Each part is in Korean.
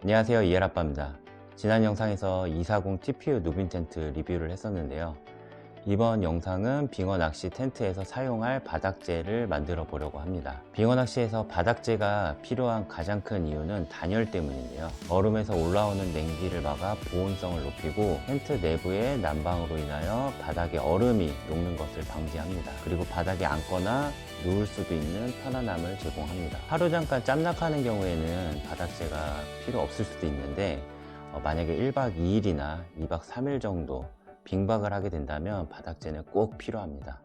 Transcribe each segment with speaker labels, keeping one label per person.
Speaker 1: 안녕하세요, 이해라빠입니다. 지난 영상에서 240 TPU 누빈 텐트 리뷰를 했었는데요. 이번 영상은 빙어 낚시 텐트에서 사용할 바닥재를 만들어 보려고 합니다. 빙어 낚시에서 바닥재가 필요한 가장 큰 이유는 단열 때문인데요. 얼음에서 올라오는 냉기를 막아 보온성을 높이고 텐트 내부의 난방으로 인하여 바닥에 얼음이 녹는 것을 방지합니다. 그리고 바닥에 앉거나 누울 수도 있는 편안함을 제공합니다. 하루 잠깐 짬낚하는 경우에는 바닥재가 필요 없을 수도 있는데 만약에 1박 2일이나 2박 3일 정도 빙박을 하게 된다면 바닥재는 꼭 필요합니다.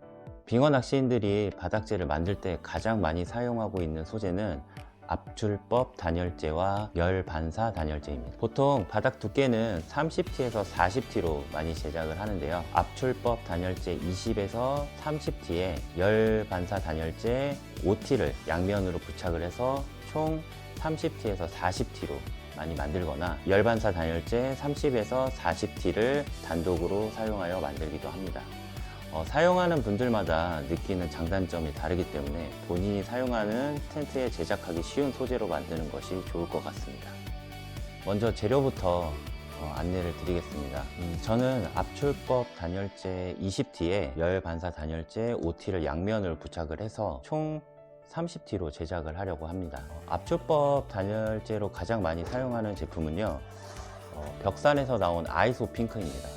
Speaker 1: 빙어 낚시인들이 바닥재를 만들 때 가장 많이 사용하고 있는 소재는 압출법 단열재와 열 반사 단열재입니다. 보통 바닥 두께는 30T에서 40T로 많이 제작을 하는데요. 압출법 단열재 20에서 30T에 열 반사 단열재 5T를 양면으로 부착을 해서 총 30T에서 40T로 많이 만들거나 열반사 단열재 30에서 40T를 단독으로 사용하여 만들기도 합니다. 사용하는 분들마다 느끼는 장단점이 다르기 때문에 본인이 사용하는 텐트에 제작하기 쉬운 소재로 만드는 것이 좋을 것 같습니다. 먼저 재료부터 안내를 드리겠습니다. 저는 압출법 단열재 20T에 열반사 단열재 5T를 양면으로 부착을 해서 총 30T로 제작을 하려고 합니다. 압출법 단열재로 가장 많이 사용하는 제품은요, 벽산에서 나온 아이소 핑크입니다.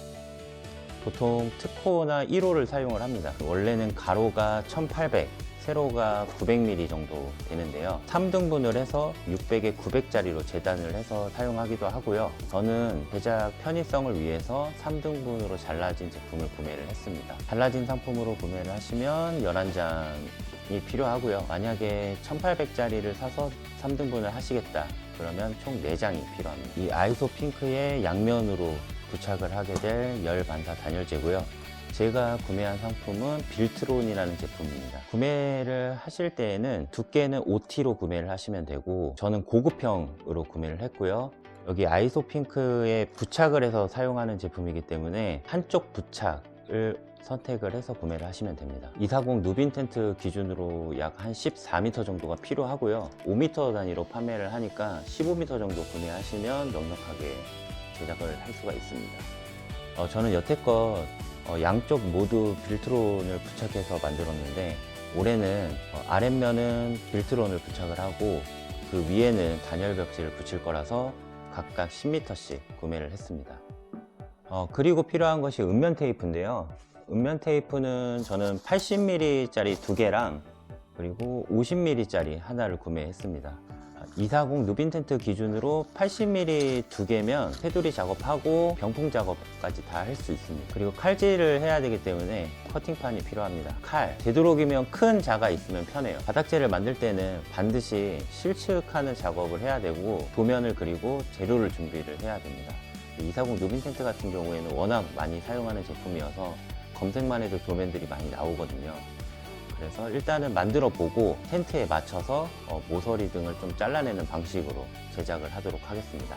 Speaker 1: 보통 특호나 1호를 사용을 합니다. 원래는 가로가 1800, 세로가 900mm 정도 되는데요. 3등분을 해서 600에 900짜리로 재단을 해서 사용하기도 하고요. 저는 제작 편의성을 위해서 3등분으로 잘라진 제품을 구매를 했습니다. 잘라진 상품으로 구매를 하시면 11장이 필요하고요. 만약에 1800짜리를 사서 3등분을 하시겠다 그러면 총 4장이 필요합니다. 이 아이소 핑크의 양면으로 부착을 하게 될 열 반사 단열재고요. 제가 구매한 상품은 빌트론이라는 제품입니다. 구매를 하실 때에는 두께는 5T로 구매를 하시면 되고, 저는 고급형으로 구매를 했고요. 여기 아이소 핑크에 부착을 해서 사용하는 제품이기 때문에 한쪽 부착을 선택을 해서 구매를 하시면 됩니다. 240 누빈 텐트 기준으로 약 한 14m 정도가 필요하고요. 5m 단위로 판매를 하니까 15m 정도 구매하시면 넉넉하게 제작을 할 수가 있습니다. 저는 여태껏 양쪽 모두 빌트론을 부착해서 만들었는데, 올해는 아랫면은 빌트론을 부착을 하고 그 위에는 단열 벽지를 붙일 거라서 각각 10m씩 구매를 했습니다. 그리고 필요한 것이 음면 테이프인데요. 음면 테이프는 저는 80mm 짜리 2개랑 그리고 50mm 짜리 하나를 구매했습니다. 240 누빈 텐트 기준으로 80mm 2개면 테두리 작업하고 병풍 작업까지 다 할 수 있습니다. 그리고 칼질을 해야 되기 때문에 커팅판이 필요합니다. 칼, 되도록이면 큰 자가 있으면 편해요. 바닥재를 만들 때는 반드시 실측하는 작업을 해야 되고 도면을 그리고 재료를 준비를 해야 됩니다. 240 누빈 텐트 같은 경우에는 워낙 많이 사용하는 제품이어서 검색만 해도 도면들이 많이 나오거든요. 그래서 일단은 만들어 보고 텐트에 맞춰서 모서리 등을 좀 잘라내는 방식으로 제작을 하도록 하겠습니다.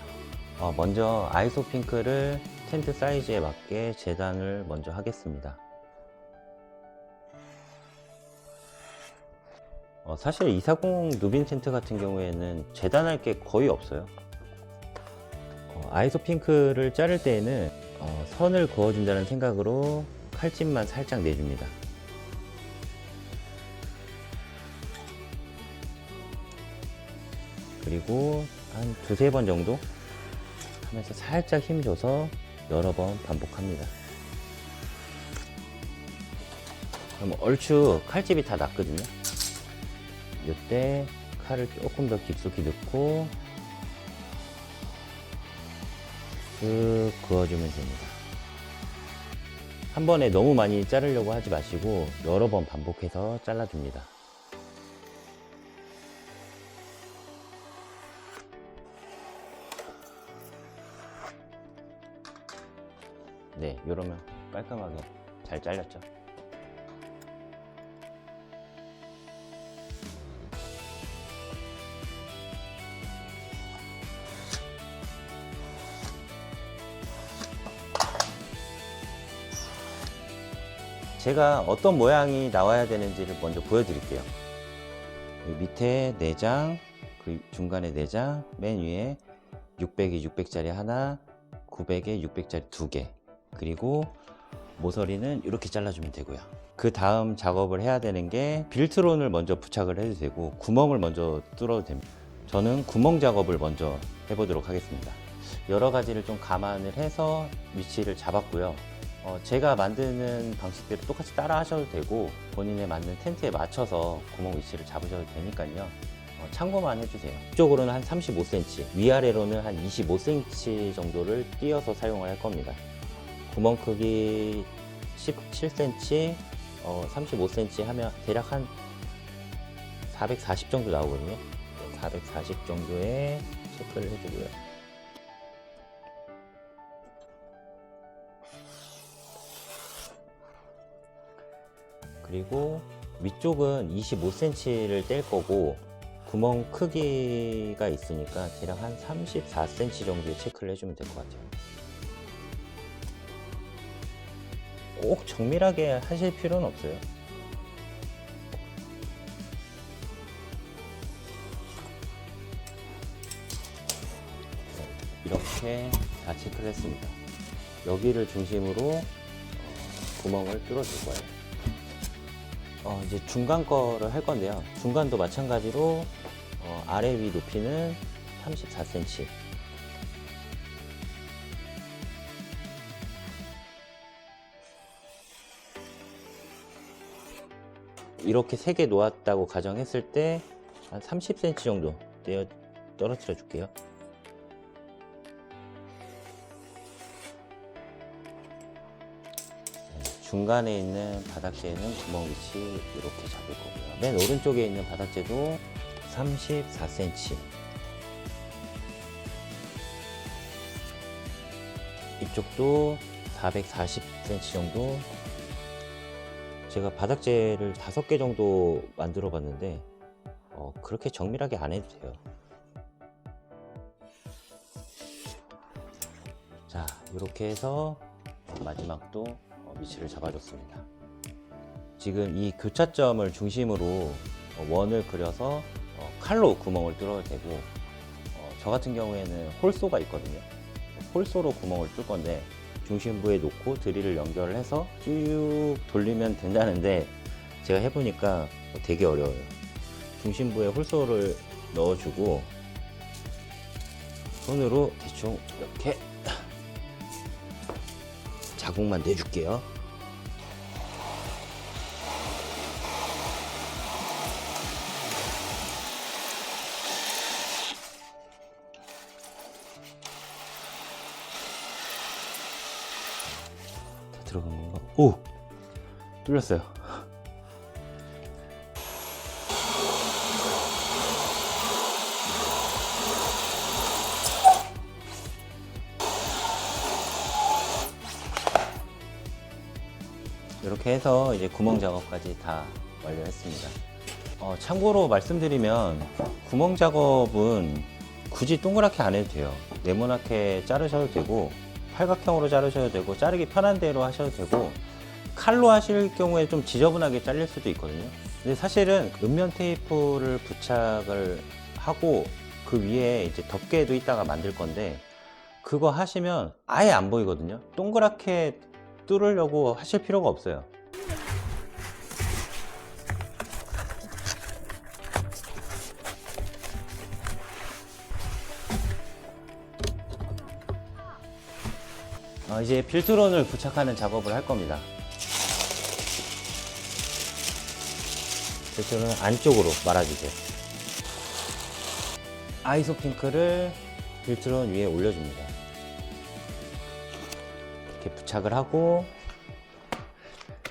Speaker 1: 먼저 아이소 핑크를 텐트 사이즈에 맞게 재단을 먼저 하겠습니다. 사실 240 누빈 텐트 같은 경우에는 재단할 게 거의 없어요. 아이소 핑크를 자를 때에는 선을 그어준다는 생각으로 칼집만 살짝 내줍니다. 그리고 한 2~3번 정도 하면서 살짝 힘줘서 여러 번 반복합니다. 그럼 얼추 칼집이 다 났거든요. 이때 칼을 조금 더 깊숙이 넣고 쓱 그어주면 됩니다. 한 번에 너무 많이 자르려고 하지 마시고 여러 번 반복해서 잘라줍니다. 네, 이러면 깔끔하게 잘 잘렸죠. 제가 어떤 모양이 나와야 되는지를 먼저 보여드릴게요. 밑에 내장, 그 중간에 내장, 맨 위에 600에 600짜리 하나, 900에 600짜리 2개, 그리고 모서리는 이렇게 잘라주면 되고요. 그 다음 작업을 해야 되는 게 빌트론을 먼저 부착을 해도 되고 구멍을 먼저 뚫어도 됩니다. 저는 구멍 작업을 먼저 해보도록 하겠습니다. 여러 가지를 좀 감안을 해서 위치를 잡았고요. 제가 만드는 방식대로 똑같이 따라 하셔도 되고 본인에 맞는 텐트에 맞춰서 구멍 위치를 잡으셔도 되니까요. 참고만 해주세요. 이쪽으로는 한 35cm, 위아래로는 한 25cm 정도를 띄어서 사용을 할 겁니다. 구멍 크기 17cm, 35cm 하면 대략 한 440 정도 나오거든요. 440 정도에 체크를 해주고요. 그리고 위쪽은 25cm를 뗄 거고 구멍 크기가 있으니까 대략 한 34cm 정도의 체크를 해주면 될 것 같아요. 꼭 정밀하게 하실 필요는 없어요. 이렇게 다 체크를 했습니다. 여기를 중심으로 구멍을 뚫어줄 거예요. 이제 중간 거를 할 건데요. 중간도 마찬가지로 아래 위 높이는 34cm. 이렇게 3개 놓았다고 가정했을 때 한 30cm 정도 떨어뜨려 줄게요. 중간에 있는 바닥재는 구멍 위치 이렇게 잡을 거고요. 맨 오른쪽에 있는 바닥재도 34cm. 이쪽도 440cm 정도. 제가 바닥재를 5개 정도 만들어 봤는데 그렇게 정밀하게 안 해도 돼요. 자, 이렇게 해서 마지막도 위치를 잡아줬습니다. 지금 이 교차점을 중심으로 원을 그려서 칼로 구멍을 뚫어도 되고 저 같은 경우에는 홀소가 있거든요. 홀소로 구멍을 뚫을 건데 중심부에 놓고 드릴을 연결을 해서 쭉 돌리면 된다는데 제가 해보니까 되게 어려워요. 중심부에 홀소를 넣어주고 손으로 대충 이렇게 자국만 내줄게요. 다 들어간 건가? 오! 뚫렸어요. 이렇게 해서 이제 구멍 작업까지 다 완료했습니다. 참고로 말씀드리면 구멍 작업은 굳이 동그랗게 안 해도 돼요. 네모나게 자르셔도 되고 팔각형으로 자르셔도 되고 자르기 편한 대로 하셔도 되고 칼로 하실 경우에 좀 지저분하게 잘릴 수도 있거든요. 근데 사실은 음면 테이프를 부착을 하고 그 위에 이제 덮개도 이따가 만들 건데 그거 하시면 아예 안 보이거든요. 동그랗게 뚫으려고 하실 필요가 없어요. 이제 빌트론을 부착하는 작업을 할 겁니다. 빌트론은 안쪽으로 말아주세요. 아이소핑크를 빌트론 위에 올려줍니다. 이렇게 부착을 하고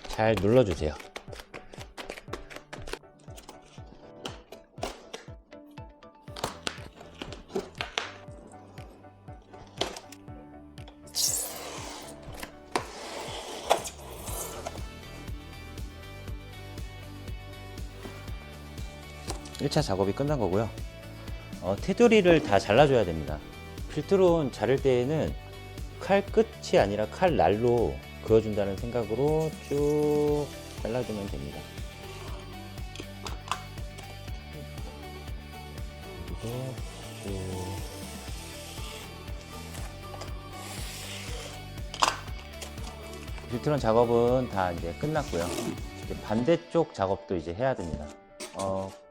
Speaker 1: 잘 눌러주세요. (1차) 작업이 끝난 거고요. 테두리를 다 잘라줘야 됩니다. 빌트론 자를 때에는 칼 끝이 아니라 칼 날로 그어준다는 생각으로 쭉 잘라주면 됩니다. 그리고 쭉 빌트런 작업은 다 이제 끝났고요. 이제 반대쪽 작업도 이제 해야 됩니다.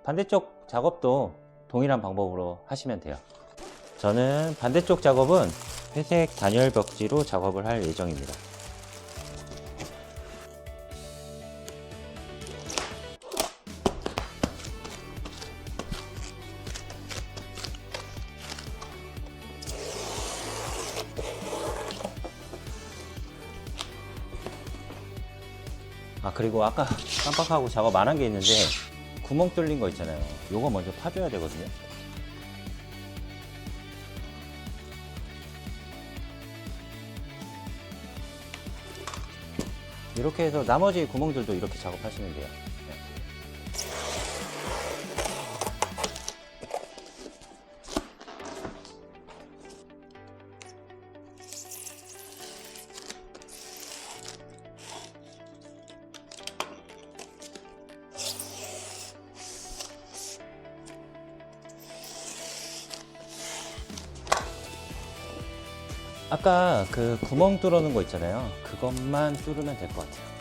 Speaker 1: 반대쪽 작업도 동일한 방법으로 하시면 돼요. 저는 반대쪽 작업은 회색 단열 벽지로 작업을 할 예정입니다. 그리고 아까 깜빡하고 작업 안 한 게 있는데, 구멍 뚫린 거 있잖아요. 요거 먼저 파줘야 되거든요. 이렇게 해서 나머지 구멍들도 이렇게 작업하시면 돼요. 아까 그 구멍 뚫어놓은 거 있잖아요. 그것만 뚫으면 될 것 같아요.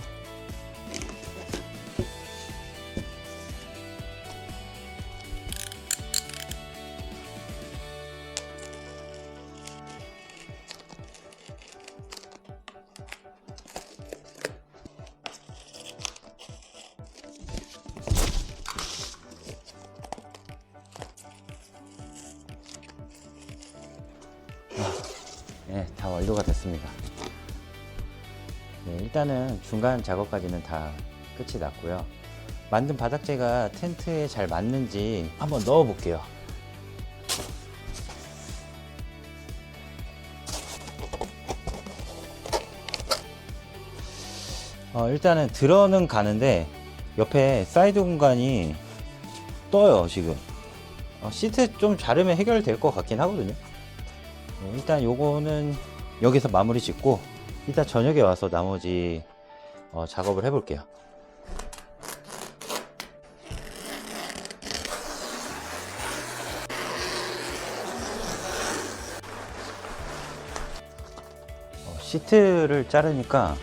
Speaker 1: 네, 다 완료가 됐습니다. 네, 일단은 중간 작업까지는 다 끝이 났고요. 만든 바닥재가 텐트에 잘 맞는지 한번 넣어 볼게요. 일단은 들어는 가는데 옆에 사이드 공간이 떠요. 지금 시트 좀 자르면 해결될 것 같긴 하거든요. 일단 요거는 여기서 마무리 짓고 이따 저녁에 와서 나머지 작업을 해 볼게요. 시트를 자르니까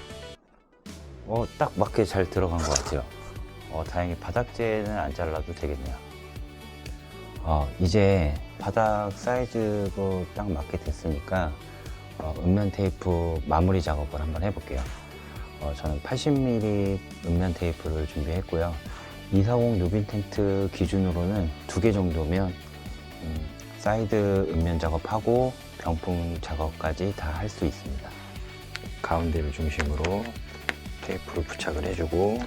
Speaker 1: 딱 맞게 잘 들어간 것 같아요. 다행히 바닥재는 안 잘라도 되겠네요. 이제 바닥 사이즈도 딱 맞게 됐으니까 음면 테이프 마무리 작업을 한번 해볼게요. 저는 80mm 음면 테이프를 준비했고요. 240 누빈 텐트 기준으로는 2개 정도면 사이드 음면 작업하고 병풍 작업까지 다 할 수 있습니다. 가운데를 중심으로 테이프를 부착을 해주고,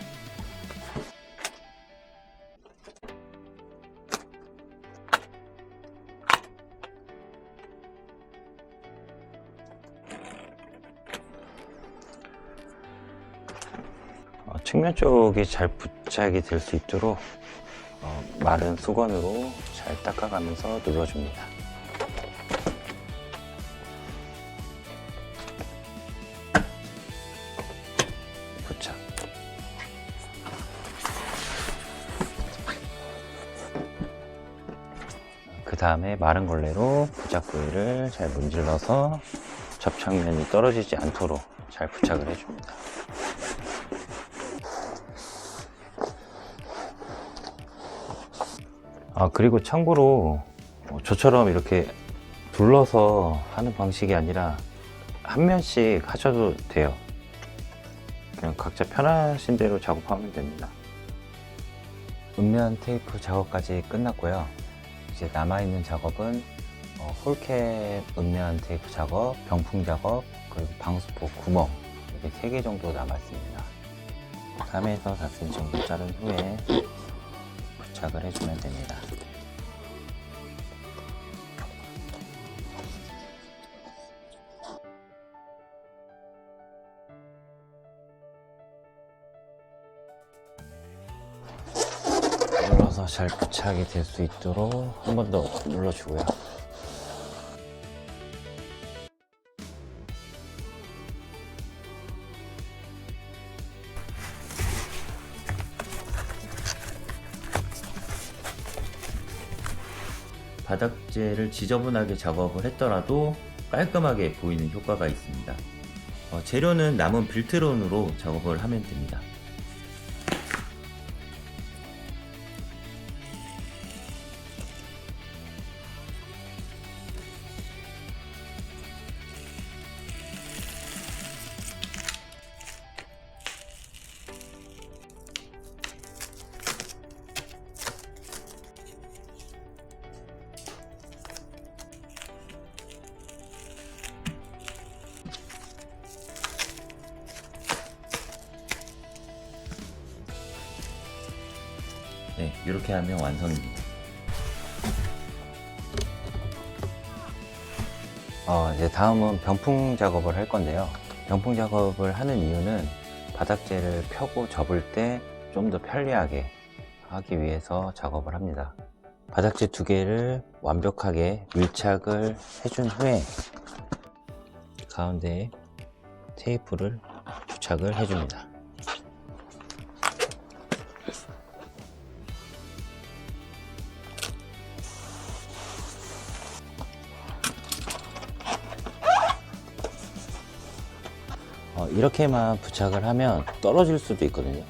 Speaker 1: 측면 쪽이 잘 부착이 될 수 있도록 마른 수건으로 잘 닦아가면서 눌러줍니다. 부착. 그 다음에 마른 걸레로 부착 부위를 잘 문질러서 접착면이 떨어지지 않도록 잘 부착을 해줍니다. 그리고 참고로 저처럼 이렇게 둘러서 하는 방식이 아니라 한 면씩 하셔도 돼요. 그냥 각자 편하신 대로 작업하면 됩니다. 음면 테이프 작업까지 끝났고요. 이제 남아있는 작업은 홀캡 음면 테이프 작업, 병풍 작업, 그리고 방수포 구멍, 이렇게 3개 정도 남았습니다. 3에서 4cm 정도 자른 후에 부착을 해주면 됩니다. 눌러서 잘 부착이 될 수 있도록 한 번 더 눌러주고요. 바닥재를 지저분하게 작업을 했더라도 깔끔하게 보이는 효과가 있습니다. 재료는 남은 빌트론으로 작업을 하면 됩니다. 네, 이렇게 하면 완성입니다. 이제 다음은 병풍 작업을 할 건데요. 병풍 작업을 하는 이유는 바닥재를 펴고 접을 때 좀 더 편리하게 하기 위해서 작업을 합니다. 바닥재 두 개를 완벽하게 밀착을 해준 후에 가운데에 테이프를 부착을 해줍니다. 이렇게만 부착을 하면 떨어질 수도 있거든요.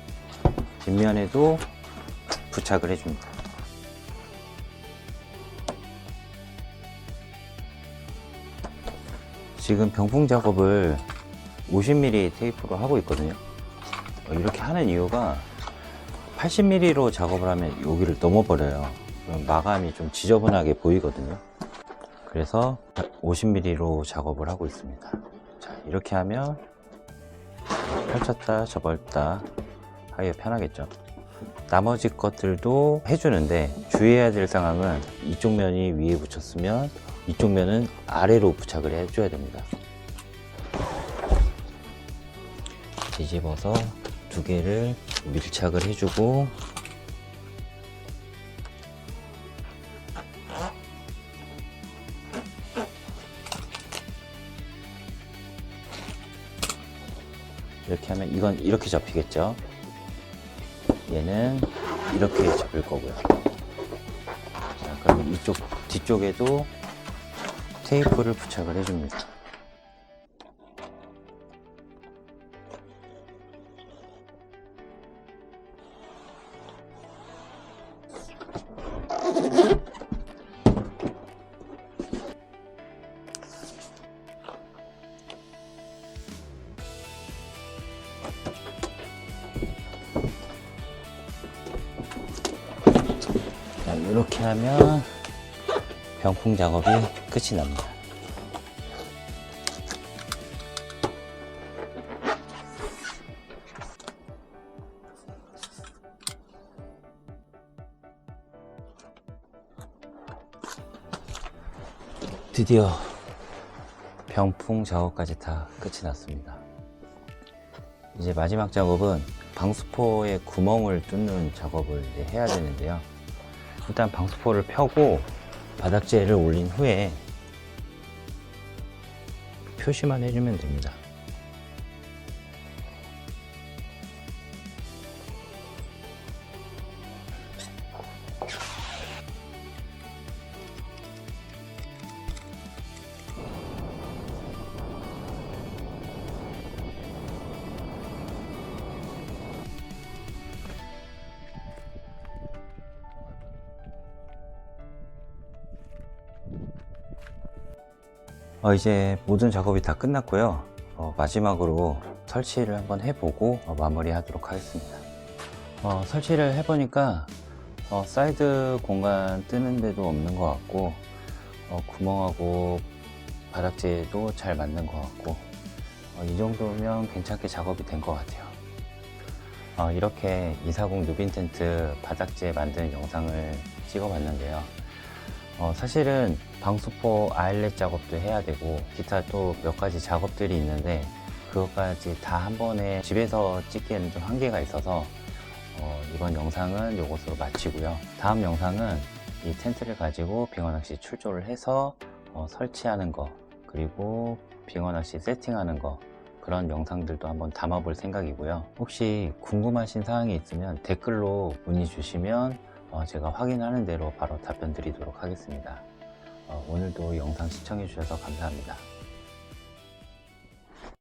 Speaker 1: 뒷면에도 부착을 해줍니다. 지금 병풍 작업을 50mm 테이프로 하고 있거든요. 이렇게 하는 이유가 80mm로 작업을 하면 여기를 넘어버려요. 그럼 마감이 좀 지저분하게 보이거든요. 그래서 50mm로 작업을 하고 있습니다. 자, 이렇게 하면 펼쳤다 접었다 하기가 편하겠죠. 나머지 것들도 해주는데 주의해야 될 상황은 이쪽 면이 위에 붙였으면 이쪽 면은 아래로 부착을 해줘야 됩니다. 뒤집어서 두 개를 밀착을 해주고 이렇게 하면 이건 이렇게 접히겠죠. 얘는 이렇게 접을 거고요. 자, 그럼 이쪽 뒤쪽에도 테이프를 부착을 해줍니다. 이렇게 하면 병풍 작업이 끝이 납니다. 드디어 병풍 작업까지 다 끝이 났습니다. 이제 마지막 작업은 방수포에 구멍을 뚫는 작업을 이제 해야 되는데요. 일단 방수포를 펴고 바닥재를 올린 후에 표시만 해주면 됩니다. 이제 모든 작업이 다 끝났고요. 마지막으로 설치를 한번 해보고 마무리 하도록 하겠습니다. 설치를 해보니까 사이드 공간 뜨는 데도 없는 것 같고 구멍하고 바닥재도 잘 맞는 것 같고 이 정도면 괜찮게 작업이 된 것 같아요. 이렇게 240 누빈 텐트 바닥재 만드는 영상을 찍어 봤는데요. 사실은 방수포 아일렛 작업도 해야 되고 기타 또 몇 가지 작업들이 있는데 그것까지 다 한 번에 집에서 찍기에는 좀 한계가 있어서 이번 영상은 이것으로 마치고요. 다음 영상은 이 텐트를 가지고 빙어낚시 출조를 해서 설치하는 거, 그리고 빙어낚시 세팅하는 거, 그런 영상들도 한번 담아볼 생각이고요. 혹시 궁금하신 사항이 있으면 댓글로 문의 주시면 제가 확인하는 대로 바로 답변 드리도록 하겠습니다. 오늘도 영상 시청해 주셔서 감사합니다.